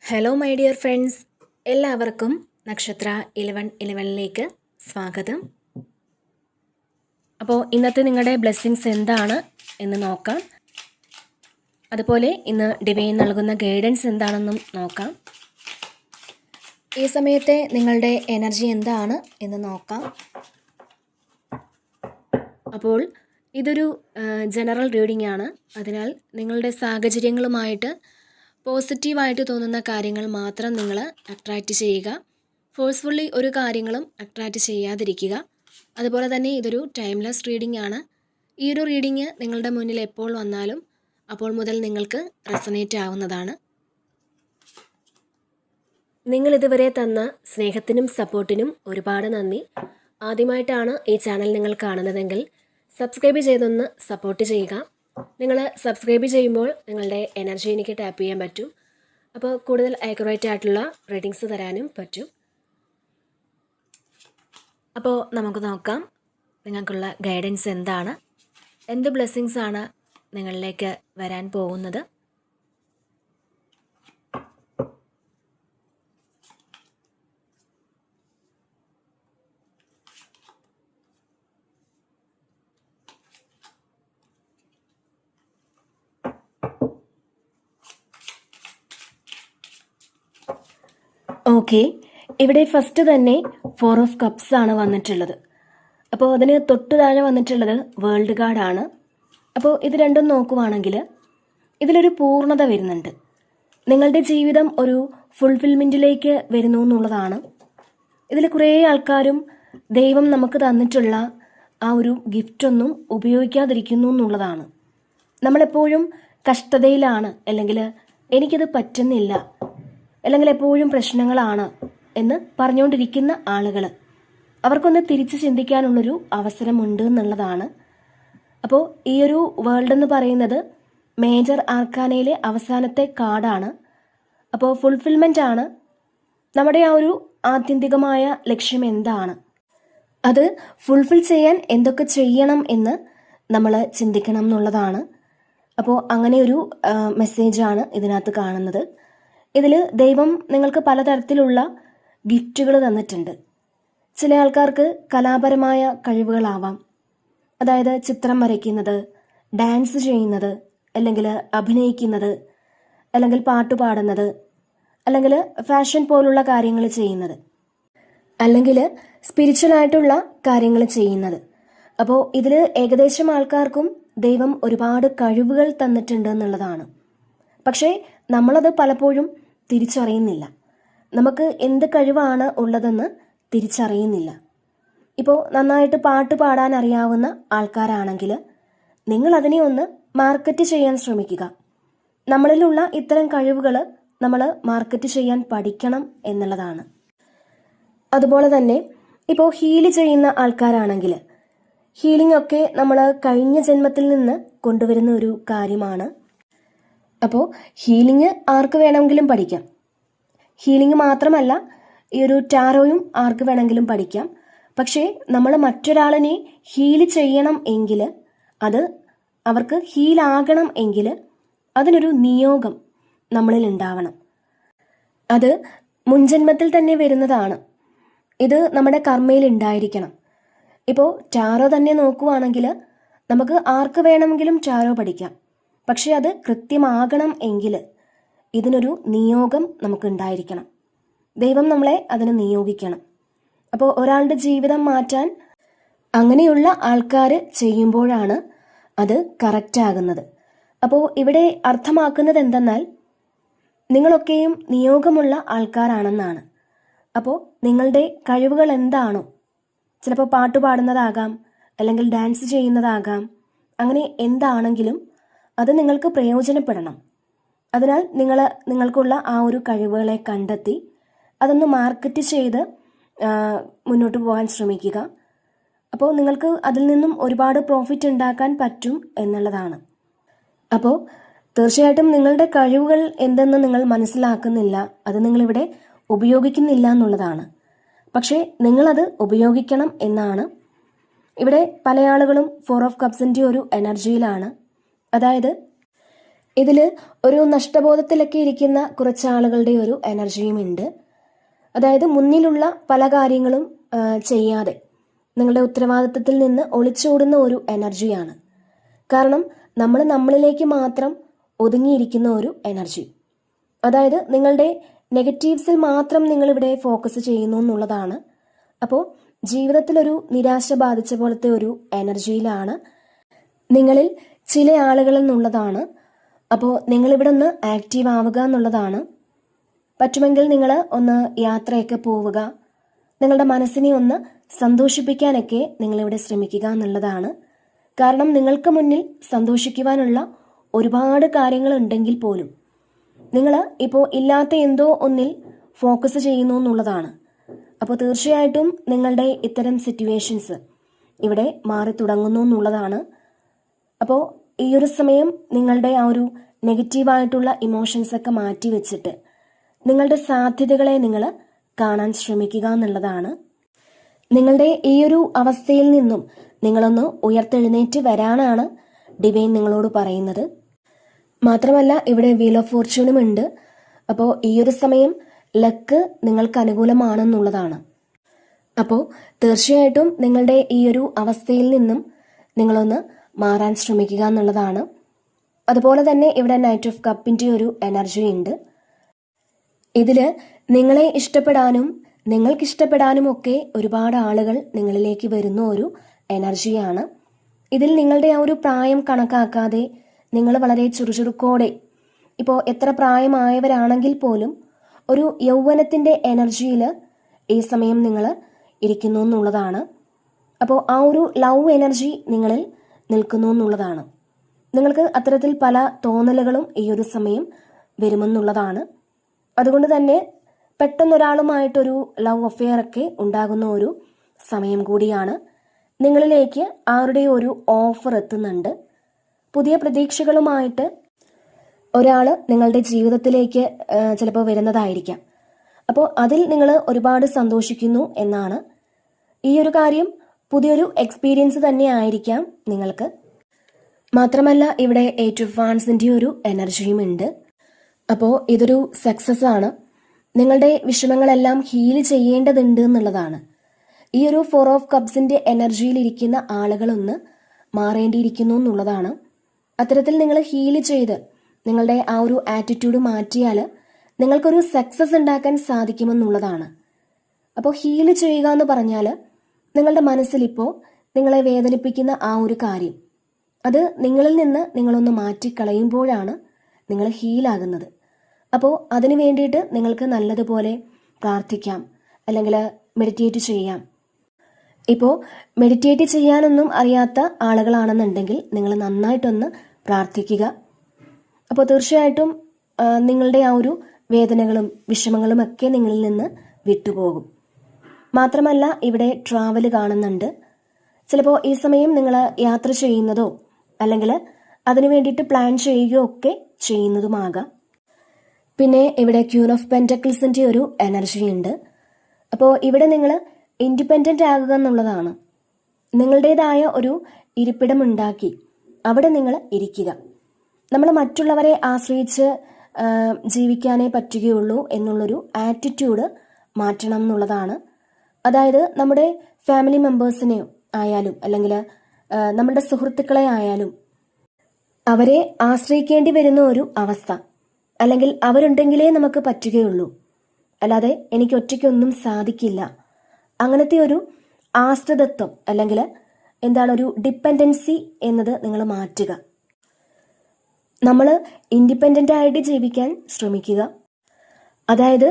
Hello my dear friends, എല്ലാവർക്കും നക്ഷത്ര 1111ലേക്ക് സ്വാഗതം. അപ്പോൾ ഇന്നത്തെ നിങ്ങളുടെ ബ്ലെസ്സിങ്സ് എന്താണ് എന്ന് നോക്കാം. അതുപോലെ ഇന്ന് ഡിവൈൻ നൽകുന്ന ഗൈഡൻസ് എന്താണെന്നും നോക്കാം. ഈ സമയത്തെ നിങ്ങളുടെ എനർജി എന്താണ് എന്ന് നോക്കാം. അപ്പോൾ ഇതൊരു ജനറൽ റീഡിംഗ് ആണ്. അതിനാൽ നിങ്ങളുടെ സാഹചര്യങ്ങളുമായിട്ട് പോസിറ്റീവായിട്ട് തോന്നുന്ന കാര്യങ്ങൾ മാത്രം നിങ്ങൾ അട്രാക്റ്റ് ചെയ്യുക. ഫോഴ്സ്ഫുള്ളി ഒരു കാര്യങ്ങളും അട്രാക്റ്റ് ചെയ്യാതിരിക്കുക. അതുപോലെ തന്നെ ഇതൊരു ടൈംലെസ് റീഡിംഗ് ആണ്. ഈ ഒരു റീഡിംഗ് നിങ്ങളുടെ മുന്നിൽ എപ്പോൾ വന്നാലും അപ്പോൾ മുതൽ നിങ്ങൾക്ക് റെസനേറ്റ് ആവുന്നതാണ്. നിങ്ങളിതുവരെ തന്ന സ്നേഹത്തിനും സപ്പോർട്ടിനും ഒരുപാട് നന്ദി. ആദ്യമായിട്ടാണ് ഈ ചാനൽ നിങ്ങൾ കാണുന്നതെങ്കിൽ സബ്സ്ക്രൈബ് ചെയ്തൊന്ന് സപ്പോർട്ട് ചെയ്യുക. നിങ്ങൾ സബ്സ്ക്രൈബ് ചെയ്യുമ്പോൾ നിങ്ങളുടെ എനർജി എനിക്ക് ടാപ്പ് ചെയ്യാൻ പറ്റും. അപ്പോൾ കൂടുതൽ ആക്യുറേറ്റ് ആയിട്ടുള്ള റീഡിങ്സ് തരാനും പറ്റും. അപ്പോൾ നമുക്ക് നോക്കാം നിങ്ങൾക്കുള്ള ഗൈഡൻസ് എന്താണ്, എന്ത് ബ്ലെസ്സിങ്സ് ആണ് നിങ്ങളിലേക്ക് വരാൻ പോകുന്നത്. ഓക്കെ, ഇവിടെ ഫസ്റ്റ് തന്നെ 4 ഓഫ് കപ്സ് ആണ് വന്നിട്ടുള്ളത്. അപ്പോൾ അതിന് തൊട്ട് താഴെ വന്നിട്ടുള്ളത് വേൾഡ് കാർഡാണ്. അപ്പോൾ ഇത് രണ്ടും നോക്കുവാണെങ്കിൽ ഇതിലൊരു പൂർണ്ണത വരുന്നുണ്ട്. നിങ്ങളുടെ ജീവിതം ഒരു ഫുൾഫിൽമെൻറ്റിലേക്ക് വരുന്നു എന്നുള്ളതാണ്. ഇതിൽ കുറേ ആൾക്കാരും ദൈവം നമുക്ക് തന്നിട്ടുള്ള ആ ഒരു ഗിഫ്റ്റൊന്നും ഉപയോഗിക്കാതിരിക്കുന്നു എന്നുള്ളതാണ്. നമ്മളെപ്പോഴും കഷ്ടതയിലാണ്, അല്ലെങ്കിൽ എനിക്കിത് പറ്റുന്നില്ല, അല്ലെങ്കിൽ എപ്പോഴും പ്രശ്നങ്ങളാണ് എന്ന് പറഞ്ഞുകൊണ്ടിരിക്കുന്ന ആളുകൾ, അവർക്കൊന്ന് തിരിച്ച് ചിന്തിക്കാനുള്ളൊരു അവസരമുണ്ട് എന്നുള്ളതാണ്. അപ്പോൾ ഈ ഒരു വേൾഡ് എന്ന് പറയുന്നത് മേജർ ആർക്കാനയിലെ അവസാനത്തെ കാർഡാണ്. അപ്പോൾ ഫുൾഫിൽമെൻ്റ് ആണ്. നമ്മുടെ ആ ഒരു ആത്യന്തികമായ ലക്ഷ്യം എന്താണ്, അത് ഫുൾഫിൽ ചെയ്യാൻ എന്തൊക്കെ ചെയ്യണം എന്ന് നമ്മൾ ചിന്തിക്കണം എന്നുള്ളതാണ്. അപ്പോൾ അങ്ങനെ ഒരു മെസ്സേജാണ് ഇതിനകത്ത് കാണുന്നത്. ഇതിൽ ദൈവം നിങ്ങൾക്ക് പലതരത്തിലുള്ള ഗിഫ്റ്റുകൾ തന്നിട്ടുണ്ട്. ചില ആൾക്കാർക്ക് കലാപരമായ കഴിവുകളാവാം. അതായത് ചിത്രം വരയ്ക്കുന്നത്, ഡാൻസ് ചെയ്യുന്നത്, അല്ലെങ്കിൽ അഭിനയിക്കുന്നത്, അല്ലെങ്കിൽ പാട്ട് പാടുന്നത്, അല്ലെങ്കിൽ ഫാഷൻ പോലുള്ള കാര്യങ്ങൾ ചെയ്യുന്നത്, അല്ലെങ്കിൽ സ്പിരിച്വലായിട്ടുള്ള കാര്യങ്ങൾ ചെയ്യുന്നത്. അപ്പോൾ ഇതിൽ ഏകദേശം ആൾക്കാർക്കും ദൈവം ഒരുപാട് കഴിവുകൾ തന്നിട്ടുണ്ട് എന്നുള്ളതാണ്. പക്ഷേ നമ്മളത് പലപ്പോഴും തിരിച്ചറിയുന്നില്ല. നമുക്ക് എന്ത് കഴിവാണ് ഉള്ളതെന്ന് തിരിച്ചറിയുന്നില്ല. ഇപ്പോൾ നന്നായിട്ട് പാട്ട് പാടാൻ അറിയാവുന്ന ആൾക്കാരാണെങ്കിൽ നിങ്ങളതിനെ ഒന്ന് മാർക്കറ്റ് ചെയ്യാൻ ശ്രമിക്കുക. നമ്മളിലുള്ള ഇത്തരം കഴിവുകൾ നമ്മൾ മാർക്കറ്റ് ചെയ്യാൻ പഠിക്കണം എന്നുള്ളതാണ്. അതുപോലെ തന്നെ ഇപ്പോൾ ഹീല് ചെയ്യുന്ന ആൾക്കാരാണെങ്കിൽ ഹീലിംഗ് ഒക്കെ നമ്മൾ കഴിഞ്ഞ ജന്മത്തിൽ നിന്ന് കൊണ്ടുവരുന്ന ഒരു കാര്യമാണ്. അപ്പോൾ ഹീലിംഗ് ആർക്ക് വേണമെങ്കിലും പഠിക്കാം. ഹീലിംഗ് മാത്രമല്ല, ഈ ഒരു ടാരോയും ആർക്ക് വേണമെങ്കിലും പഠിക്കാം. പക്ഷേ നമ്മൾ മറ്റൊരാളിനെ ഹീല് ചെയ്യണം എങ്കിൽ, അത് അവർക്ക് ഹീലാകണം എങ്കിൽ അതിനൊരു നിയോഗം നമ്മളിൽ ഉണ്ടാവണം. അത് മുൻജന്മത്തിൽ തന്നെ വരുന്നതാണ്. ഇത് നമ്മുടെ കർമ്മയിൽ ഉണ്ടായിരിക്കണം. ഇപ്പോൾ ടാരോ തന്നെ നോക്കുവാണെങ്കിൽ നമുക്ക് ആർക്ക് വേണമെങ്കിലും ടാരോ പഠിക്കാം. പക്ഷെ അത് കൃത്യമാകണം എങ്കിൽ ഇതിനൊരു നിയോഗം നമുക്കുണ്ടായിരിക്കണം. ദൈവം നമ്മളെ അതിന് നിയോഗിക്കണം. അപ്പോൾ ഒരാളുടെ ജീവിതം മാറ്റാൻ അങ്ങനെയുള്ള ആൾക്കാർ ചെയ്യുമ്പോഴാണ് അത് കറക്റ്റാകുന്നത്. അപ്പോൾ ഇവിടെ അർത്ഥമാക്കുന്നത് എന്തെന്നാൽ നിങ്ങളൊക്കെയും നിയോഗമുള്ള ആൾക്കാരാണെന്നാണ്. അപ്പോൾ നിങ്ങളുടെ കഴിവുകൾ എന്താണോ, ചിലപ്പോൾ പാട്ട് പാടുന്നതാകാം, അല്ലെങ്കിൽ ഡാൻസ് ചെയ്യുന്നതാകാം, അങ്ങനെ എന്താണെങ്കിലും അത് നിങ്ങൾക്ക് പ്രയോജനപ്പെടണം. അതിനാൽ നിങ്ങൾക്കുള്ള ആ ഒരു കഴിവുകളെ കണ്ടെത്തി അതൊന്ന് മാർക്കറ്റ് ചെയ്ത് മുന്നോട്ട് പോകാൻ ശ്രമിക്കുക. അപ്പോൾ നിങ്ങൾക്ക് അതിൽ നിന്നും ഒരുപാട് പ്രോഫിറ്റ് ഉണ്ടാക്കാൻ പറ്റും എന്നുള്ളതാണ്. അപ്പോൾ തീർച്ചയായിട്ടും നിങ്ങളുടെ കഴിവുകൾ എന്തെന്ന് നിങ്ങൾ മനസ്സിലാക്കുന്നില്ല, അത് നിങ്ങളിവിടെ ഉപയോഗിക്കുന്നില്ല എന്നുള്ളതാണ്. പക്ഷേ നിങ്ങളത് ഉപയോഗിക്കണം എന്നാണ്. ഇവിടെ പല ആളുകളും 4 ഓഫ് കപ്സിൻ്റെ ഒരു എനർജിയിലാണ്. അതായത് ഇതിൽ ഒരു നഷ്ടബോധത്തിലൊക്കെ ഇരിക്കുന്ന കുറച്ച് ആളുകളുടെ ഒരു എനർജിയും ഉണ്ട്. അതായത് മുന്നിലുള്ള പല കാര്യങ്ങളും ചെയ്യാതെ നിങ്ങളുടെ ഉത്തരവാദിത്തത്തിൽ നിന്ന് ഒളിച്ചോടുന്ന ഒരു എനർജിയാണ്. കാരണം നമ്മൾ നമ്മളിലേക്ക് മാത്രം ഒതുങ്ങിയിരിക്കുന്ന ഒരു എനർജി. അതായത് നിങ്ങളുടെ നെഗറ്റീവ്സിൽ മാത്രം നിങ്ങളിവിടെ ഫോക്കസ് ചെയ്യുന്നു എന്നുള്ളതാണ്. അപ്പോൾ ജീവിതത്തിലൊരു നിരാശ ബാധിച്ച പോലത്തെ ഒരു എനർജിയിലാണ് നിങ്ങളിൽ ചില ആളുകൾ എന്നുള്ളതാണ്. അപ്പോൾ നിങ്ങളിവിടെ ഒന്ന് ആക്റ്റീവ് ആവുക എന്നുള്ളതാണ്. പറ്റുമെങ്കിൽ നിങ്ങൾ ഒന്ന് യാത്രയൊക്കെ പോവുക, നിങ്ങളുടെ മനസ്സിനെ ഒന്ന് സന്തോഷിപ്പിക്കാനൊക്കെ നിങ്ങളിവിടെ ശ്രമിക്കുക എന്നുള്ളതാണ്. കാരണം നിങ്ങൾക്ക് മുന്നിൽ സന്തോഷിക്കുവാനുള്ള ഒരുപാട് കാര്യങ്ങളുണ്ടെങ്കിൽ പോലും നിങ്ങൾ ഇപ്പോൾ ഇല്ലാത്ത എന്തോ ഒന്നിൽ ഫോക്കസ് ചെയ്യുന്നു എന്നുള്ളതാണ്. അപ്പോൾ തീർച്ചയായിട്ടും നിങ്ങളുടെ ഇത്തരം സിറ്റുവേഷൻസ് ഇവിടെ മാറി തുടങ്ങുന്നു എന്നുള്ളതാണ്. അപ്പോൾ ഈ ഒരു സമയം നിങ്ങളുടെ ആ ഒരു നെഗറ്റീവായിട്ടുള്ള ഇമോഷൻസൊക്കെ മാറ്റി വെച്ചിട്ട് നിങ്ങളുടെ സാധ്യതകളെ നിങ്ങൾ കാണാൻ ശ്രമിക്കുക എന്നുള്ളതാണ്. നിങ്ങളുടെ ഈ ഒരു അവസ്ഥയിൽ നിന്നും നിങ്ങളൊന്ന് ഉയർത്തെഴുന്നേറ്റ് വരാനാണ് ഡിവൈൻ നിങ്ങളോട് പറയുന്നത്. മാത്രമല്ല ഇവിടെ വീൽ ഓഫ് ഫോർച്യൂണും ഉണ്ട്. അപ്പോൾ ഈ ഒരു സമയം ലക്ക് നിങ്ങൾക്ക് അനുകൂലമാണെന്നുള്ളതാണ്. അപ്പോൾ തീർച്ചയായിട്ടും നിങ്ങളുടെ ഈ ഒരു അവസ്ഥയിൽ നിന്നും നിങ്ങളൊന്ന് മാറാൻ ശ്രമിക്കുക എന്നുള്ളതാണ്. അതുപോലെ തന്നെ ഇവിടെ നൈറ്റ് ഓഫ് കപ്പിൻ്റെ ഒരു എനർജി ഉണ്ട്. ഇതിൽ നിങ്ങളെ ഇഷ്ടപ്പെടാനും നിങ്ങൾക്കിഷ്ടപ്പെടാനും ഒക്കെ ഒരുപാട് ആളുകൾ നിങ്ങളിലേക്ക് വരുന്ന ഒരു എനർജിയാണ്. ഇതിൽ നിങ്ങളുടെ ആ ഒരു പ്രായം കണക്കാക്കാതെ നിങ്ങൾ വളരെ ചുറുചുറുക്കോടെ, ഇപ്പോൾ എത്ര പ്രായമായവരാണെങ്കിൽ പോലും ഒരു യൗവനത്തിൻ്റെ എനർജിയിൽ ഈ സമയം നിങ്ങൾ ഇരിക്കുന്നു എന്നുള്ളതാണ്. അപ്പോൾ ആ ഒരു ലവ് എനർജി നിങ്ങളിൽ നിൽക്കുന്നു എന്നുള്ളതാണ്. നിങ്ങൾക്ക് അത്തരത്തിൽ പല തോന്നലുകളും ഈ ഒരു സമയം വരുമെന്നുള്ളതാണ്. അതുകൊണ്ട് തന്നെ പെട്ടെന്നൊരാളുമായിട്ടൊരു ലവ് അഫെയർ ഒക്കെ ഉണ്ടാകുന്ന ഒരു സമയം കൂടിയാണ്. നിങ്ങളിലേക്ക് ആരുടെ ഒരു ഓഫർ എത്തുന്നുണ്ട്. പുതിയ പ്രതീക്ഷകളുമായിട്ട് ഒരാൾ നിങ്ങളുടെ ജീവിതത്തിലേക്ക് ചിലപ്പോൾ വരുന്നതായിരിക്കാം. അപ്പോൾ അതിൽ നിങ്ങൾ ഒരുപാട് സന്തോഷിക്കുന്നു എന്നാണ്. ഈ ഒരു കാര്യം പുതിയൊരു എക്സ്പീരിയൻസ് തന്നെ ആയിരിക്കാം നിങ്ങൾക്ക്. മാത്രമല്ല ഇവിടെ 8 ഓഫ് വാൻസിൻ്റെ ഒരു എനർജിയും ഉണ്ട്. അപ്പോൾ ഇതൊരു സക്സസ് ആണ്. നിങ്ങളുടെ വിഷമങ്ങളെല്ലാം ഹീൽ ചെയ്യേണ്ടതുണ്ട് എന്നുള്ളതാണ്. ഈ ഒരു 4 ഓഫ് കപ്സിൻ്റെ എനർജിയിലിരിക്കുന്ന ആളുകളൊന്ന് മാറേണ്ടിയിരിക്കുന്നു എന്നുള്ളതാണ്. അത്തരത്തിൽ നിങ്ങൾ ഹീൽ ചെയ്ത് നിങ്ങളുടെ ആ ഒരു ആറ്റിറ്റ്യൂഡ് മാറ്റിയാൽ നിങ്ങൾക്കൊരു സക്സസ് ഉണ്ടാക്കാൻ സാധിക്കുമെന്നുള്ളതാണ്. അപ്പോൾ ഹീൽ ചെയ്യുക എന്ന് പറഞ്ഞാൽ നിങ്ങളുടെ മനസ്സിലിപ്പോൾ നിങ്ങളെ വേദനിപ്പിക്കുന്ന ആ ഒരു കാര്യം അത് നിങ്ങളിൽ നിന്ന് നിങ്ങളൊന്ന് മാറ്റിക്കളയുമ്പോഴാണ് നിങ്ങൾ ഹീലാകുന്നത്. അപ്പോൾ അതിന് വേണ്ടിയിട്ട് നിങ്ങൾക്ക് നല്ലതുപോലെ പ്രാർത്ഥിക്കാം, അല്ലെങ്കിൽ മെഡിറ്റേറ്റ് ചെയ്യാം. ഇപ്പോൾ മെഡിറ്റേറ്റ് ചെയ്യാനൊന്നും അറിയാത്ത ആളുകളാണെന്നുണ്ടെങ്കിൽ നിങ്ങൾ നന്നായിട്ടൊന്ന് പ്രാർത്ഥിക്കുക. അപ്പോൾ തീർച്ചയായിട്ടും നിങ്ങളുടെ ആ ഒരു വേദനകളും വിഷമങ്ങളും ഒക്കെ നിങ്ങളിൽ നിന്ന് വിട്ടുപോകും. മാത്രമല്ല ഇവിടെ ട്രാവൽ കാണുന്നുണ്ട്. ചിലപ്പോൾ ഈ സമയം നിങ്ങൾ യാത്ര ചെയ്യുന്നതോ അല്ലെങ്കിൽ അതിനു വേണ്ടിയിട്ട് പ്ലാൻ ചെയ്യുകയോ ഒക്കെ ചെയ്യുന്നതുമാകാം. പിന്നെ ഇവിടെ ക്യൂൻ ഓഫ് പെൻറ്റക്കിൾസിൻ്റെ ഒരു എനർജി ഉണ്ട്. അപ്പോൾ ഇവിടെ നിങ്ങൾ ഇൻഡിപെൻഡൻ്റ് ആകുക എന്നുള്ളതാണ്. നിങ്ങളുടേതായ ഒരു ഇരിപ്പിടം ഉണ്ടാക്കി അവിടെ നിങ്ങൾ ഇരിക്കുക. നമ്മൾ മറ്റുള്ളവരെ ആശ്രയിച്ച് ജീവിക്കാനേ പറ്റുകയുള്ളൂ എന്നുള്ളൊരു ആറ്റിറ്റ്യൂഡ് മാറ്റണം എന്നുള്ളതാണ്. അതായത് നമ്മുടെ ഫാമിലി മെമ്പേഴ്സിനെയോ ആയാലും അല്ലെങ്കിൽ നമ്മുടെ സുഹൃത്തുക്കളെ ആയാലും അവരെ ആശ്രയിക്കേണ്ടി വരുന്ന ഒരു അവസ്ഥ, അല്ലെങ്കിൽ അവരുണ്ടെങ്കിലേ നമുക്ക് പറ്റുകയുള്ളൂ, അല്ലാതെ എനിക്ക് ഒറ്റയ്ക്കൊന്നും സാധിക്കില്ല, അങ്ങനത്തെ ഒരു ആശ്രിതത്വം അല്ലെങ്കിൽ ഒരു ഡിപ്പെൻഡൻസി എന്നത് നിങ്ങൾ മാറ്റുക. നമ്മൾ ഇൻഡിപെൻഡൻ്റ് ആയിട്ട് ജീവിക്കാൻ ശ്രമിക്കുക. അതായത്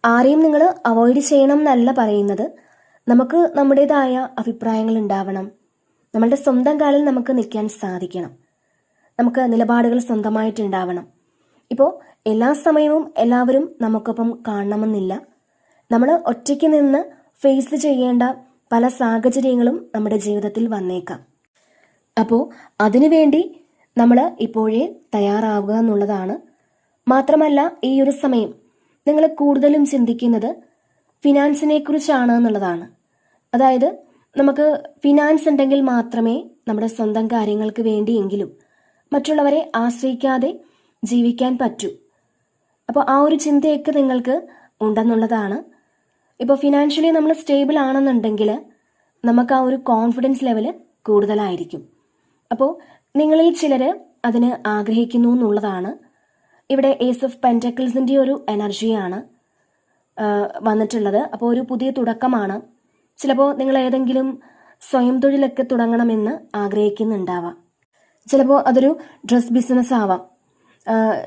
ആരെയും നിങ്ങൾ അവോയ്ഡ് ചെയ്യണം എന്നല്ല പറയുന്നത്. നമുക്ക് നമ്മുടേതായ അഭിപ്രായങ്ങൾ ഉണ്ടാവണം. നമ്മളുടെ സ്വന്തം കാലിൽ നമുക്ക് നിൽക്കാൻ സാധിക്കണം. നമുക്ക് നിലപാടുകൾ സ്വന്തമായിട്ടുണ്ടാവണം. ഇപ്പോൾ എല്ലാ സമയവും എല്ലാവരും നമുക്കൊപ്പം കാണണമെന്നില്ല. നമ്മൾ ഒറ്റയ്ക്ക് നിന്ന് ഫേസ് ചെയ്യേണ്ട പല സാഹചര്യങ്ങളും നമ്മുടെ ജീവിതത്തിൽ വന്നേക്കാം. അപ്പോൾ അതിനുവേണ്ടി നമ്മൾ ഇപ്പോഴേ തയ്യാറാവുക എന്നുള്ളതാണ്. മാത്രമല്ല ഈ ഒരു സമയം നിങ്ങൾ കൂടുതലും ചിന്തിക്കുന്നത് ഫിനാൻസിനെ കുറിച്ചാണ് എന്നുള്ളതാണ്. അതായത് നമുക്ക് ഫിനാൻസ് ഉണ്ടെങ്കിൽ മാത്രമേ നമ്മുടെ സ്വന്തം കാര്യങ്ങൾക്ക് വേണ്ടിയെങ്കിലും മറ്റുള്ളവരെ ആശ്രയിക്കാതെ ജീവിക്കാൻ പറ്റൂ. അപ്പോൾ ആ ഒരു ചിന്തയൊക്കെ നിങ്ങൾക്ക് ഉണ്ടെന്നുള്ളതാണ്. ഇപ്പോൾ ഫിനാൻഷ്യലി നമ്മൾ സ്റ്റേബിൾ ആണെന്നുണ്ടെങ്കിൽ നമുക്ക് ആ ഒരു കോൺഫിഡൻസ് ലെവൽ കൂടുതലായിരിക്കും. അപ്പോൾ നിങ്ങളിൽ ചിലർ അതിന് ആഗ്രഹിക്കുന്നു എന്നുള്ളതാണ്. ഇവിടെ ഏസ് ഓഫ് പെൻറ്റക്കിൾസിൻ്റെ ഒരു എനർജിയാണ് വന്നിട്ടുള്ളത്. അപ്പോൾ ഒരു പുതിയ തുടക്കമാണ്. ചിലപ്പോൾ നിങ്ങൾ ഏതെങ്കിലും സ്വയം തൊഴിലൊക്കെ തുടങ്ങണമെന്ന് ആഗ്രഹിക്കുന്നുണ്ടാവാം. ചിലപ്പോൾ അതൊരു ഡ്രസ് ബിസിനസ് ആവാം,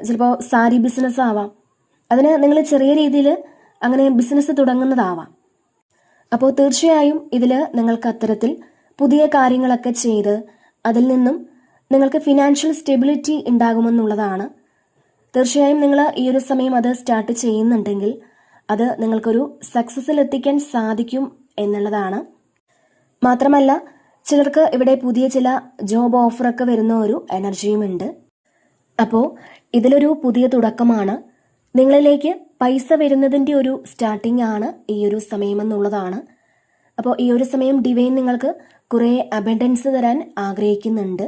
ചിലപ്പോൾ സാരി ബിസിനസ് ആവാം. അതിന് നിങ്ങൾ ചെറിയ രീതിയിൽ അങ്ങനെ ബിസിനസ് തുടങ്ങുന്നതാവാം. അപ്പോൾ തീർച്ചയായും ഇതിൽ നിങ്ങൾക്ക് അത്തരത്തിൽ പുതിയ കാര്യങ്ങളൊക്കെ ചെയ്ത് അതിൽ നിന്നും നിങ്ങൾക്ക് ഫിനാൻഷ്യൽ സ്റ്റെബിലിറ്റി ഉണ്ടാകുമെന്നുള്ളതാണ്. തീർച്ചയായും നിങ്ങൾ ഈ ഒരു സമയം അത് സ്റ്റാർട്ട് ചെയ്യുന്നുണ്ടെങ്കിൽ അത് നിങ്ങൾക്കൊരു സക്സസ്സിൽ എത്തിക്കാൻ സാധിക്കും എന്നുള്ളതാണ്. മാത്രമല്ല ചിലർക്ക് ഇവിടെ പുതിയ ചില ജോബ് ഓഫറൊക്കെ വരുന്ന ഒരു എനർജിയുമുണ്ട്. അപ്പോൾ ഇതിലൊരു പുതിയ തുടക്കമാണ്. നിങ്ങളിലേക്ക് പൈസ വരുന്നതിൻ്റെ ഒരു സ്റ്റാർട്ടിംഗ് ആണ് ഈ ഒരു സമയമെന്നുള്ളതാണ്. അപ്പോൾ ഈ ഒരു സമയം ഡിവൈൻ നിങ്ങൾക്ക് കുറേ അബൻഡൻസ് തരാൻ ആഗ്രഹിക്കുന്നുണ്ട്.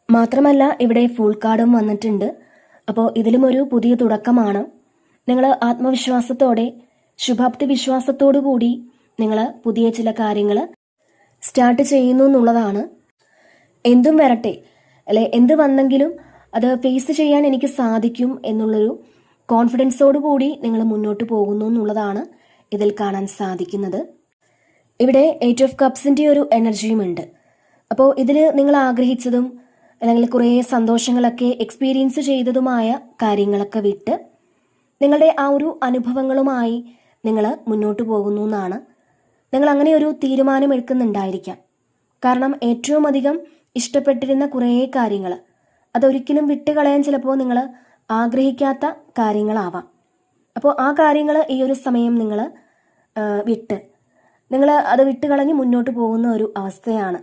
മാത്രമല്ല ഇവിടെ ഫുൾ കാർഡും വന്നിട്ടുണ്ട്. അപ്പോൾ ഇതിലും ഒരു പുതിയ തുടക്കമാണ്. നിങ്ങൾ ആത്മവിശ്വാസത്തോടെ, ശുഭാപ്തി വിശ്വാസത്തോടു കൂടി നിങ്ങൾ പുതിയ ചില കാര്യങ്ങൾ സ്റ്റാർട്ട് ചെയ്യുന്നു എന്നുള്ളതാണ്. എന്തും വരട്ടെ, അല്ലെ, എന്ത് വന്നെങ്കിലും അത് ഫേസ് ചെയ്യാൻ എനിക്ക് സാധിക്കും എന്നുള്ളൊരു കോൺഫിഡൻസോടു കൂടി നിങ്ങൾ മുന്നോട്ട് പോകുന്നു എന്നുള്ളതാണ് ഇതിൽ കാണാൻ സാധിക്കുന്നത്. ഇവിടെ 8 ഓഫ് കപ്സിൻ്റെ ഒരു എനർജിയുമുണ്ട്. അപ്പോൾ ഇതിൽ നിങ്ങൾ ആഗ്രഹിച്ചതും അല്ലെങ്കിൽ കുറേ സന്തോഷങ്ങളൊക്കെ എക്സ്പീരിയൻസ് ചെയ്തതുമായ കാര്യങ്ങളൊക്കെ വിട്ട് നിങ്ങളുടെ ആ ഒരു അനുഭവങ്ങളുമായി നിങ്ങൾ മുന്നോട്ട് പോകുന്നു എന്നാണ്. നിങ്ങൾ അങ്ങനെ ഒരു തീരുമാനം എടുക്കുന്നുണ്ടായിരിക്കാം. കാരണം ഏറ്റവും അധികം ഇഷ്ടപ്പെട്ടിരുന്ന കുറേ കാര്യങ്ങൾ അതൊരിക്കലും വിട്ടുകളയാൻ ചിലപ്പോൾ നിങ്ങൾ ആഗ്രഹിക്കാത്ത കാര്യങ്ങളാവാം. അപ്പോൾ ആ കാര്യങ്ങൾ ഈ ഒരു സമയം നിങ്ങൾ അത് വിട്ടുകളഞ്ഞ് മുന്നോട്ട് പോകുന്ന ഒരു അവസ്ഥയാണ്.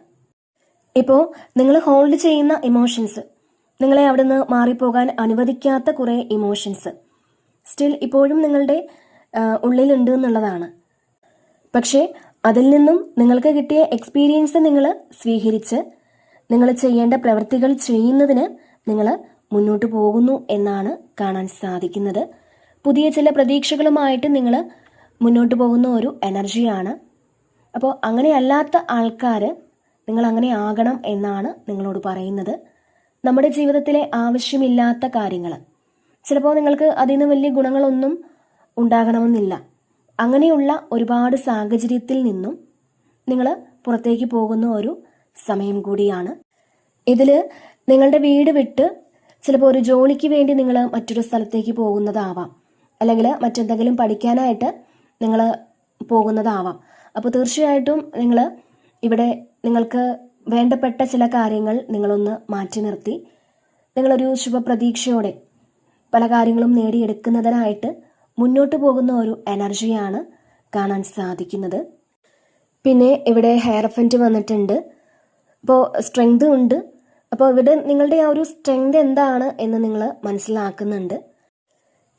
ഇപ്പോൾ നിങ്ങൾ ഹോൾഡ് ചെയ്യുന്ന ഇമോഷൻസ്, നിങ്ങളെ അവിടെ നിന്ന് മാറിപ്പോകാൻ അനുവദിക്കാത്ത കുറേ ഇമോഷൻസ് സ്റ്റിൽ ഇപ്പോഴും നിങ്ങളുടെ ഉള്ളിലുണ്ട് എന്നുള്ളതാണ്. പക്ഷേ അതിൽ നിന്നും നിങ്ങൾക്ക് കിട്ടിയ എക്സ്പീരിയൻസ് നിങ്ങൾ സ്വീകരിച്ച് നിങ്ങൾ ചെയ്യേണ്ട പ്രവൃത്തികൾ ചെയ്യുന്നതിന് നിങ്ങൾ മുന്നോട്ട് പോകുന്നു എന്നാണ് കാണാൻ സാധിക്കുന്നത്. പുതിയ ചില പ്രതീക്ഷകളുമായിട്ട് നിങ്ങൾ മുന്നോട്ട് പോകുന്ന ഒരു എനർജിയാണ്. അപ്പോൾ അങ്ങനെയല്ലാത്ത ആൾക്കാർ നിങ്ങൾ അങ്ങനെ ആകണം എന്നാണ് നിങ്ങളോട് പറയുന്നത്. നമ്മുടെ ജീവിതത്തിലെ ആവശ്യമില്ലാത്ത കാര്യങ്ങൾ, ചിലപ്പോൾ നിങ്ങൾക്ക് അതിൽ നിന്ന് വലിയ ഗുണങ്ങളൊന്നും ഉണ്ടാകണമെന്നില്ല. അങ്ങനെയുള്ള ഒരുപാട് സാഹചര്യത്തിൽ നിന്നും നിങ്ങൾ പുറത്തേക്ക് പോകുന്ന ഒരു സമയം കൂടിയാണ്. ഇതിൽ നിങ്ങളുടെ വീട് വിട്ട് ചിലപ്പോൾ ഒരു ജോലിക്ക് വേണ്ടി നിങ്ങൾ മറ്റൊരു സ്ഥലത്തേക്ക് പോകുന്നതാവാം, അല്ലെങ്കിൽ മറ്റെന്തെങ്കിലും പഠിക്കാനായിട്ട് നിങ്ങൾ പോകുന്നതാവാം. അപ്പോൾ തീർച്ചയായിട്ടും നിങ്ങൾ ഇവിടെ നിങ്ങൾക്ക് വേണ്ടപ്പെട്ട ചില കാര്യങ്ങൾ നിങ്ങളൊന്ന് മാറ്റി നിർത്തി നിങ്ങളൊരു ശുഭപ്രതീക്ഷയോടെ പല കാര്യങ്ങളും നേടിയെടുക്കുന്നതിനായിട്ട് മുന്നോട്ട് പോകുന്ന ഒരു എനർജിയാണ് കാണാൻ സാധിക്കുന്നത്. പിന്നെ ഇവിടെ ഹെയർഫൻറ്റ് വന്നിട്ടുണ്ട്. അപ്പോൾ സ്ട്രെങ്ത് ഉണ്ട്. അപ്പോൾ ഇവിടെ നിങ്ങളുടെ ആ ഒരു സ്ട്രെങ്ത് എന്താണ് എന്ന് നിങ്ങൾ മനസ്സിലാക്കുന്നുണ്ട്.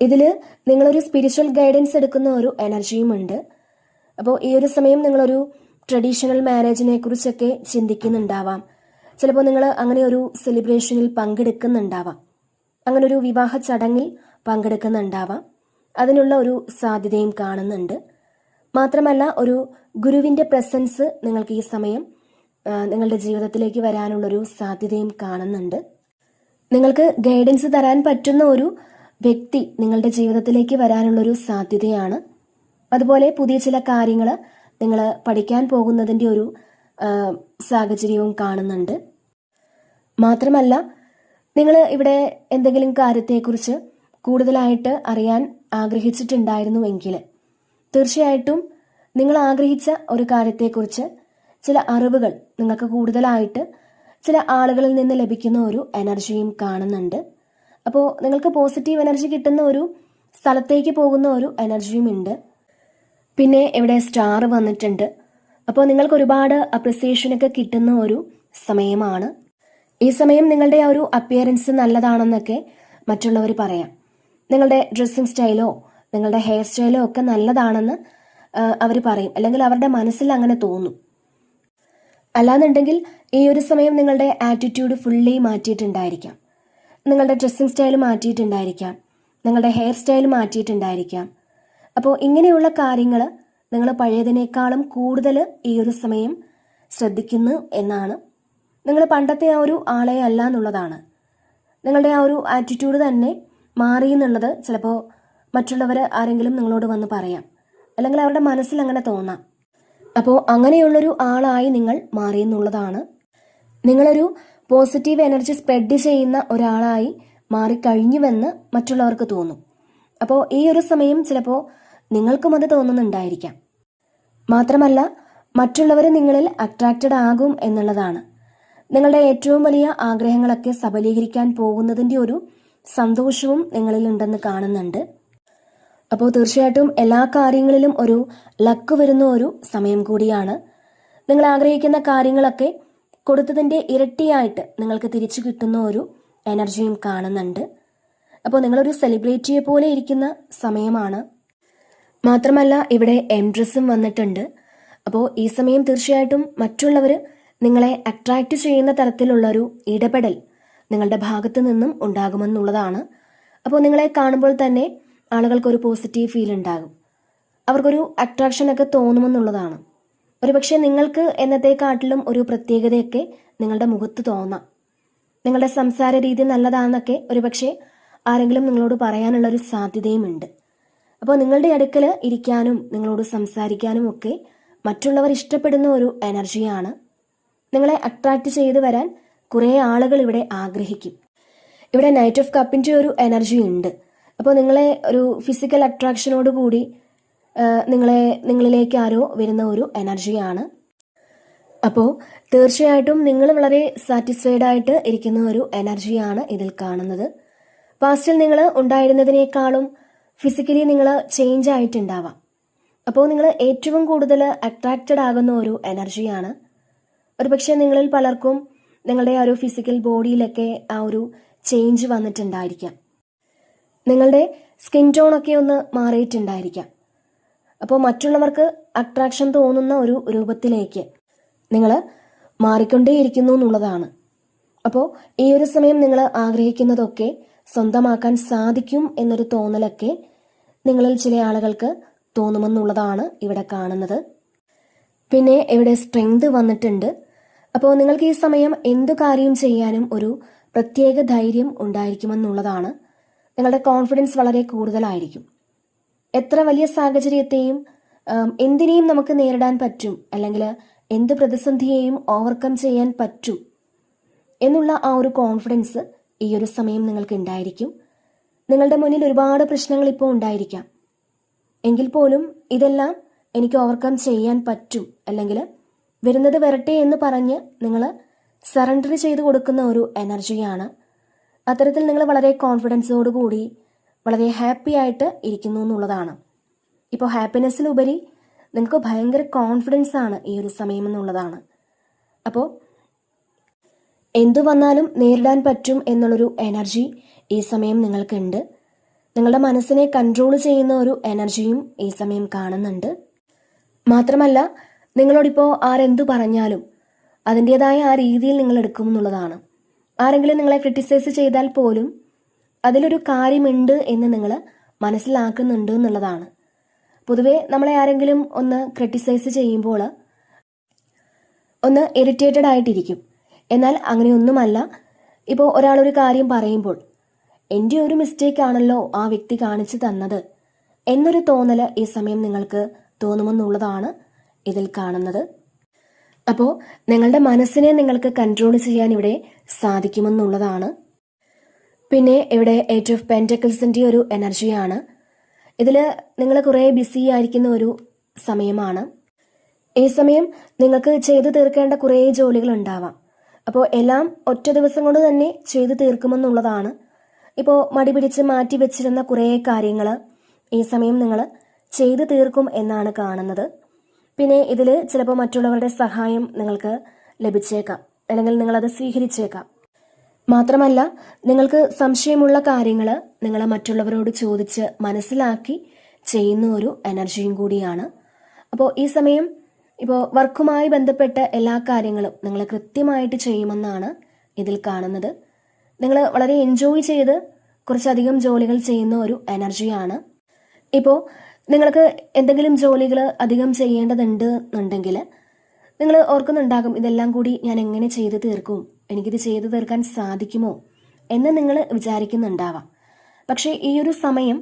ഇതിൽ നിങ്ങളൊരു സ്പിരിച്വൽ ഗൈഡൻസ് എടുക്കുന്ന ഒരു എനർജിയും ഉണ്ട്. അപ്പോൾ ഈ ഒരു സമയം നിങ്ങളൊരു ട്രഡീഷണൽ മാരേജിനെ കുറിച്ചൊക്കെ ചിന്തിക്കുന്നുണ്ടാവാം. ചിലപ്പോൾ നിങ്ങൾ അങ്ങനെ ഒരു സെലിബ്രേഷനിൽ പങ്കെടുക്കുന്നുണ്ടാവാം, അങ്ങനെ ഒരു വിവാഹ ചടങ്ങിൽ പങ്കെടുക്കുന്നുണ്ടാവാം. അതിനുള്ള ഒരു സാധ്യതയും കാണുന്നുണ്ട്. മാത്രമല്ല ഒരു ഗുരുവിൻ്റെ പ്രസൻസ് നിങ്ങൾക്ക് ഈ സമയം നിങ്ങളുടെ ജീവിതത്തിലേക്ക് വരാനുള്ളൊരു സാധ്യതയും കാണുന്നുണ്ട്. നിങ്ങൾക്ക് ഗൈഡൻസ് തരാൻ പറ്റുന്ന ഒരു വ്യക്തി നിങ്ങളുടെ ജീവിതത്തിലേക്ക് വരാനുള്ളൊരു സാധ്യതയാണ്. അതുപോലെ പുതിയ ചില കാര്യങ്ങൾ നിങ്ങൾ പഠിക്കാൻ പോകുന്നതിൻ്റെ ഒരു സാഹചര്യവും കാണുന്നുണ്ട്. മാത്രമല്ല നിങ്ങൾ ഇവിടെ എന്തെങ്കിലും കാര്യത്തെക്കുറിച്ച് കൂടുതലായിട്ട് അറിയാൻ ആഗ്രഹിച്ചിട്ടുണ്ടായിരുന്നുവെങ്കിൽ തീർച്ചയായിട്ടും നിങ്ങൾ ആഗ്രഹിച്ച ഒരു കാര്യത്തെക്കുറിച്ച് ചില അറിവുകൾ നിങ്ങൾക്ക് കൂടുതലായിട്ട് ചില ആളുകളിൽ നിന്ന് ലഭിക്കുന്ന ഒരു എനർജിയും കാണുന്നുണ്ട്. അപ്പോൾ നിങ്ങൾക്ക് പോസിറ്റീവ് എനർജി കിട്ടുന്ന ഒരു സ്ഥലത്തേക്ക് പോകുന്ന ഒരു എനർജിയും ഉണ്ട്. പിന്നെ ഇവിടെ സ്റ്റാർ വന്നിട്ടുണ്ട്. അപ്പോൾ നിങ്ങൾക്ക് ഒരുപാട് അപ്രിസിയേഷനൊക്കെ കിട്ടുന്ന ഒരു സമയമാണ്. ഈ സമയം നിങ്ങളുടെ ആ ഒരു അപ്പിയറൻസ് നല്ലതാണെന്നൊക്കെ മറ്റുള്ളവർ പറയാം. നിങ്ങളുടെ ഡ്രസ്സിങ് സ്റ്റൈലോ നിങ്ങളുടെ ഹെയർ സ്റ്റൈലോ ഒക്കെ നല്ലതാണെന്ന് അവർ പറയും, അല്ലെങ്കിൽ അവരുടെ മനസ്സിൽ അങ്ങനെ തോന്നും. അല്ലാന്നുണ്ടെങ്കിൽ ഈ ഒരു സമയം നിങ്ങളുടെ ആറ്റിറ്റ്യൂഡ് ഫുള്ളി മാറ്റിയിട്ടുണ്ടായിരിക്കാം. നിങ്ങളുടെ ഡ്രസ്സിങ് സ്റ്റൈൽ മാറ്റിയിട്ടുണ്ടായിരിക്കാം, നിങ്ങളുടെ ഹെയർ സ്റ്റൈൽ മാറ്റിയിട്ടുണ്ടായിരിക്കാം. അപ്പോൾ ഇങ്ങനെയുള്ള കാര്യങ്ങൾ നിങ്ങൾ പഴയതിനേക്കാളും കൂടുതൽ ഈ ഒരു സമയം ശ്രദ്ധിക്കുന്നു എന്നാണ്. നിങ്ങൾ പണ്ടത്തെ ആ ഒരു ആളെ അല്ല എന്നുള്ളതാണ്. നിങ്ങളുടെ ആ ഒരു ആറ്റിറ്റ്യൂഡ് തന്നെ മാറി എന്നുള്ളത് ചിലപ്പോൾ മറ്റുള്ളവർ ആരെങ്കിലും നിങ്ങളോട് വന്ന് പറയാം, അല്ലെങ്കിൽ അവരുടെ മനസ്സിൽ അങ്ങനെ തോന്നാം. അപ്പോൾ അങ്ങനെയുള്ളൊരു ആളായി നിങ്ങൾ മാറി എന്നുള്ളതാണ്. നിങ്ങളൊരു പോസിറ്റീവ് എനർജി സ്പ്രെഡ് ചെയ്യുന്ന ഒരാളായി മാറിക്കഴിഞ്ഞുവെന്ന് മറ്റുള്ളവർക്ക് തോന്നും. അപ്പോൾ ഈ ഒരു സമയം ചിലപ്പോൾ നിങ്ങൾക്കും അത് തോന്നുന്നുണ്ടായിരിക്കാം. മാത്രമല്ല മറ്റുള്ളവർ നിങ്ങളിൽ അട്രാക്റ്റഡ് ആകും എന്നുള്ളതാണ്. നിങ്ങളുടെ ഏറ്റവും വലിയ ആഗ്രഹങ്ങളൊക്കെ സബലീകരിക്കാൻ പോകുന്നതിൻ്റെ ഒരു സന്തോഷവും നിങ്ങളിൽ ഉണ്ടെന്ന് കാണുന്നുണ്ട്. അപ്പോൾ തീർച്ചയായിട്ടും എല്ലാ കാര്യങ്ങളിലും ഒരു ലക്ക് വരുന്ന ഒരു സമയം കൂടിയാണ്. നിങ്ങൾ ആഗ്രഹിക്കുന്ന കാര്യങ്ങളൊക്കെ കൊടുത്തതിൻ്റെ ഇരട്ടിയായിട്ട് നിങ്ങൾക്ക് തിരിച്ചു കിട്ടുന്ന ഒരു എനർജിയും കാണുന്നുണ്ട്. അപ്പോൾ നിങ്ങളൊരു സെലിബ്രിറ്റിയെ പോലെ ഇരിക്കുന്ന സമയമാണ്. മാത്രമല്ല ഇവിടെ എംപ്രസ്സും വന്നിട്ടുണ്ട്. അപ്പോൾ ഈ സമയം തീർച്ചയായിട്ടും മറ്റുള്ളവർ നിങ്ങളെ അട്രാക്റ്റ് ചെയ്യുന്ന തരത്തിലുള്ളൊരു ഇടപെടൽ നിങ്ങളുടെ ഭാഗത്തു നിന്നും ഉണ്ടാകുമെന്നുള്ളതാണ്. അപ്പോൾ നിങ്ങളെ കാണുമ്പോൾ തന്നെ ആളുകൾക്കൊരു പോസിറ്റീവ് ഫീൽ ഉണ്ടാകും, അവർക്കൊരു അട്രാക്ഷനൊക്കെ തോന്നുമെന്നുള്ളതാണ്. ഒരുപക്ഷെ നിങ്ങൾക്ക് എന്നത്തെക്കാട്ടിലും ഒരു പ്രത്യേകതയൊക്കെ നിങ്ങളുടെ മുഖത്ത് തോന്നാം. നിങ്ങളുടെ സംസാര രീതി നല്ലതാണെന്നൊക്കെ ഒരുപക്ഷെ ആരെങ്കിലും നിങ്ങളോട് പറയാനുള്ളൊരു സാധ്യതയുമുണ്ട്. അപ്പോൾ നിങ്ങളുടെ അടുക്കൽ ഇരിക്കാനും നിങ്ങളോട് സംസാരിക്കാനും ഒക്കെ മറ്റുള്ളവർ ഇഷ്ടപ്പെടുന്ന ഒരു എനർജിയാണ്. നിങ്ങളെ അട്രാക്റ്റ് ചെയ്ത് വരാൻ കുറേ ആളുകൾ ഇവിടെ ആഗ്രഹിക്കും. ഇവിടെ നൈറ്റ് ഓഫ് കപ്പിൻ്റെ ഒരു എനർജി ഉണ്ട്. അപ്പോൾ നിങ്ങളെ ഒരു ഫിസിക്കൽ അട്രാക്ഷനോട് കൂടി നിങ്ങളിലേക്ക് ആരോ വരുന്ന ഒരു എനർജിയാണ്. അപ്പോൾ തീർച്ചയായിട്ടും നിങ്ങൾ വളരെ സാറ്റിസ്ഫൈഡ് ആയിട്ട് ഇരിക്കുന്ന ഒരു എനർജിയാണ് ഇതിൽ കാണുന്നത്. പാസ്റ്റിൽ നിങ്ങൾ ഉണ്ടായിരുന്നതിനേക്കാളും ഫിസിക്കലി നിങ്ങൾ ചേഞ്ച് ആയിട്ടുണ്ടാവാം. അപ്പോൾ നിങ്ങൾ ഏറ്റവും കൂടുതൽ അട്രാക്റ്റഡ് ആകുന്ന ഒരു എനർജിയാണ്. ഒരുപക്ഷെ നിങ്ങളിൽ പലർക്കും നിങ്ങളുടെ ആ ഒരു ഫിസിക്കൽ ബോഡിയിലൊക്കെ ആ ഒരു ചേഞ്ച് വന്നിട്ടുണ്ടായിരിക്കാം. നിങ്ങളുടെ സ്കിൻ ടോണൊക്കെ ഒന്ന് മാറിയിട്ടുണ്ടായിരിക്കാം. അപ്പോൾ മറ്റുള്ളവർക്ക് അട്രാക്ഷൻ തോന്നുന്ന ഒരു രൂപത്തിലേക്ക് നിങ്ങൾ മാറിക്കൊണ്ടേയിരിക്കുന്നു എന്നുള്ളതാണ്. അപ്പോൾ ഈ ഒരു സമയം നിങ്ങൾ ആഗ്രഹിക്കുന്നതൊക്കെ സ്വന്തമാക്കാൻ സാധിക്കും എന്നൊരു തോന്നലൊക്കെ നിങ്ങളിൽ ചില ആളുകൾക്ക് തോന്നുമെന്നുള്ളതാണ് ഇവിടെ കാണുന്നത്. പിന്നെ ഇവിടെ സ്ട്രെങ്ത് വന്നിട്ടുണ്ട്. അപ്പോൾ നിങ്ങൾക്ക് ഈ സമയം എന്തു കാര്യം ചെയ്യാനും ഒരു പ്രത്യേക ധൈര്യം ഉണ്ടായിരിക്കുമെന്നുള്ളതാണ്. നിങ്ങളുടെ കോൺഫിഡൻസ് വളരെ കൂടുതലായിരിക്കും. എത്ര വലിയ സാഹചര്യത്തെയും എന്തിനേയും നമുക്ക് നേരിടാൻ പറ്റും, അല്ലെങ്കിൽ എന്ത് പ്രതിസന്ധിയെയും ഓവർകം ചെയ്യാൻ പറ്റും എന്നുള്ള ആ ഒരു കോൺഫിഡൻസ് ഈ ഒരു സമയം നിങ്ങൾക്ക് ഉണ്ടായിരിക്കും. നിങ്ങളുടെ മുന്നിൽ ഒരുപാട് പ്രശ്നങ്ങൾ ഇപ്പോൾ ഉണ്ടായിരിക്കാം, എങ്കിൽ പോലും ഇതെല്ലാം എനിക്ക് ഓവർകം ചെയ്യാൻ പറ്റും, അല്ലെങ്കിൽ വരുന്നത് വരട്ടെ എന്ന് പറഞ്ഞ് നിങ്ങൾ സറണ്ടർ ചെയ്ത് കൊടുക്കുന്ന ഒരു എനർജിയാണ്. അത്തരത്തിൽ നിങ്ങൾ വളരെ കോൺഫിഡൻസോടുകൂടി വളരെ ഹാപ്പി ആയിട്ട് ഇരിക്കുന്നു എന്നുള്ളതാണ്. ഇപ്പോൾ ഹാപ്പിനെസ്സിലുപരി നിങ്ങൾക്ക് ഭയങ്കര കോൺഫിഡൻസ് ആണ് ഈ ഒരു സമയം എന്നുള്ളതാണ്. അപ്പോൾ എന്തു വന്നാലും നേരിടാൻ പറ്റും എന്നുള്ളൊരു എനർജി ഈ സമയം നിങ്ങൾക്കുണ്ട്. നിങ്ങളുടെ മനസ്സിനെ കൺട്രോൾ ചെയ്യുന്ന ഒരു എനർജിയും ഈ സമയം കാണുന്നുണ്ട്. മാത്രമല്ല നിങ്ങളോടിപ്പോൾ ആരെന്തു പറഞ്ഞാലും അതിൻ്റെതായ ആ രീതിയിൽ നിങ്ങൾ എടുക്കുമെന്നുള്ളതാണ്. ആരെങ്കിലും നിങ്ങളെ ക്രിട്ടിസൈസ് ചെയ്താൽ പോലും അതിലൊരു കാര്യമുണ്ട് എന്ന് നിങ്ങൾ മനസ്സിലാക്കുന്നുണ്ട് എന്നുള്ളതാണ്. പൊതുവെ നമ്മളെ ആരെങ്കിലും ഒന്ന് ക്രിട്ടിസൈസ് ചെയ്യുമ്പോൾ ഒന്ന് ഇറിറ്റേറ്റഡ് ആയിട്ടിരിക്കും. എന്നാൽ അങ്ങനെയൊന്നുമല്ല. ഇപ്പോൾ ഒരാളൊരു കാര്യം പറയുമ്പോൾ എൻ്റെ ഒരു മിസ്റ്റേക്ക് ആണല്ലോ ആ വ്യക്തി കാണിച്ചു തന്നത് എന്നൊരു തോന്നൽ ഈ സമയം നിങ്ങൾക്ക് തോന്നുമെന്നുള്ളതാണ് ഇതിൽ കാണുന്നത്. അപ്പോൾ നിങ്ങളുടെ മനസ്സിനെ നിങ്ങൾക്ക് കൺട്രോൾ ചെയ്യാൻ ഇവിടെ സാധിക്കുമെന്നുള്ളതാണ്. പിന്നെ ഇവിടെ എയ്റ്റ് ഓഫ് പെന്റക്കിൾസിൻ്റെ ഒരു എനർജിയാണ്. ഇതിൽ നിങ്ങൾ കുറേ ബിസി ആയിരിക്കുന്ന ഒരു സമയമാണ്. ഈ സമയം നിങ്ങൾക്ക് ചെയ്തു തീർക്കേണ്ട കുറേ ജോലികൾ ഉണ്ടാവാം. അപ്പോൾ എല്ലാം ഒറ്റ ദിവസം കൊണ്ട് തന്നെ ചെയ്തു തീർക്കുമെന്നുള്ളതാണ്. ഇപ്പോൾ മടി പിടിച്ച് മാറ്റി വെച്ചിരുന്ന കുറേ കാര്യങ്ങൾ ഈ സമയം നിങ്ങൾ ചെയ്തു തീർക്കും എന്നാണ് കാണുന്നത്. പിന്നെ ഇതിൽ ചിലപ്പോൾ മറ്റുള്ളവരുടെ സഹായം നിങ്ങൾക്ക് ലഭിച്ചേക്കാം, അല്ലെങ്കിൽ നിങ്ങളത് സ്വീകരിച്ചേക്കാം. മാത്രമല്ല നിങ്ങൾക്ക് സംശയമുള്ള കാര്യങ്ങൾ നിങ്ങൾ മറ്റുള്ളവരോട് ചോദിച്ച് മനസ്സിലാക്കി ചെയ്യുന്ന ഒരു എനർജിയും കൂടിയാണ്. അപ്പോൾ ഈ സമയം ഇപ്പോൾ വർക്കുമായി ബന്ധപ്പെട്ട എല്ലാ കാര്യങ്ങളും നിങ്ങൾ കൃത്യമായിട്ട് ചെയ്യുമെന്നാണ് ഇതിൽ കാണുന്നത്. നിങ്ങൾ വളരെ എൻജോയ് ചെയ്ത് കുറച്ചധികം ജോലികൾ ചെയ്യുന്ന ഒരു എനർജിയാണ്. ഇപ്പോൾ നിങ്ങൾക്ക് എന്തെങ്കിലും ജോലികൾ അധികം ചെയ്യേണ്ടതുണ്ട് എന്നുണ്ടെങ്കിൽ നിങ്ങൾ ഓർക്കുന്നുണ്ടാകും, ഇതെല്ലാം കൂടി ഞാൻ എങ്ങനെ ചെയ്ത് തീർക്കും, എനിക്കിത് ചെയ്തു തീർക്കാൻ സാധിക്കുമോ എന്ന് നിങ്ങൾ വിചാരിക്കുന്നുണ്ടാവാം. പക്ഷേ ഈ ഒരു സമയം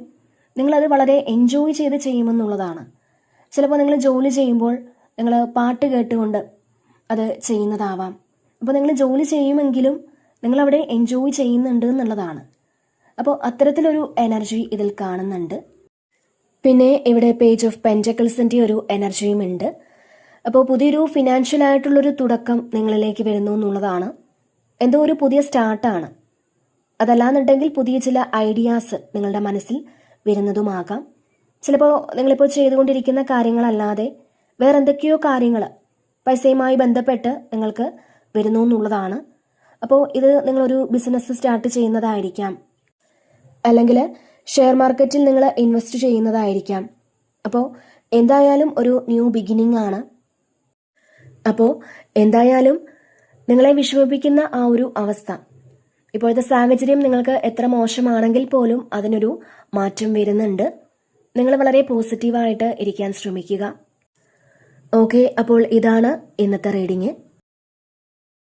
നിങ്ങളത് വളരെ എൻജോയ് ചെയ്ത് ചെയ്യുമെന്നുള്ളതാണ്. ചിലപ്പോൾ നിങ്ങൾ ജോലി ചെയ്യുമ്പോൾ നിങ്ങൾ പാട്ട് കേട്ടുകൊണ്ട് അത് ചെയ്യുന്നതാവാം. അപ്പോൾ നിങ്ങൾ ജോലി ചെയ്യുമെങ്കിലും നിങ്ങളവിടെ എൻജോയ് ചെയ്യുന്നുണ്ട് എന്നുള്ളതാണ്. അപ്പോൾ അത്തരത്തിലൊരു എനർജി ഇതിൽ കാണുന്നുണ്ട്. പിന്നെ ഇവിടെ പേജ് ഓഫ് പെൻറ്റക്കിൾസിൻ്റെ ഒരു എനർജിയും ഉണ്ട്. അപ്പോൾ പുതിയൊരു ഫിനാൻഷ്യൽ ആയിട്ടുള്ളൊരു തുടക്കം നിങ്ങളിലേക്ക് വരുന്നു എന്നുള്ളതാണ്. എന്തോ ഒരു പുതിയ സ്റ്റാർട്ടാണ്. അതല്ലാന്നുണ്ടെങ്കിൽ പുതിയ ചില ഐഡിയാസ് നിങ്ങളുടെ മനസ്സിൽ വരുന്നതുമാകാം. ചിലപ്പോൾ നിങ്ങളിപ്പോൾ ചെയ്തുകൊണ്ടിരിക്കുന്ന കാര്യങ്ങളല്ലാതെ വേറെ എന്തൊക്കെയോ കാര്യങ്ങൾ പൈസയുമായി ബന്ധപ്പെട്ട് നിങ്ങൾക്ക് വരുന്നു എന്നുള്ളതാണ്. അപ്പോൾ ഇത് നിങ്ങളൊരു ബിസിനസ് സ്റ്റാർട്ട് ചെയ്യുന്നതായിരിക്കാം, അല്ലെങ്കിൽ ഷെയർ മാർക്കറ്റിൽ നിങ്ങൾ ഇൻവെസ്റ്റ് ചെയ്യുന്നതായിരിക്കാം. അപ്പോൾ എന്തായാലും ഒരു ന്യൂ ബിഗിനിങ് ആണ്. അപ്പോൾ എന്തായാലും നിങ്ങളെ വിഷമിപ്പിക്കുന്ന ആ ഒരു അവസ്ഥ, ഇപ്പോഴത്തെ സാഹചര്യം നിങ്ങൾക്ക് എത്ര മോശമാണെങ്കിൽ പോലും അതിനൊരു മാറ്റം വരുന്നുണ്ട്. നിങ്ങൾ വളരെ പോസിറ്റീവായിട്ട് ഇരിക്കാൻ ശ്രമിക്കുക. ഓക്കെ, അപ്പോൾ ഇതാണ് ഇന്നത്തെ റീഡിങ്.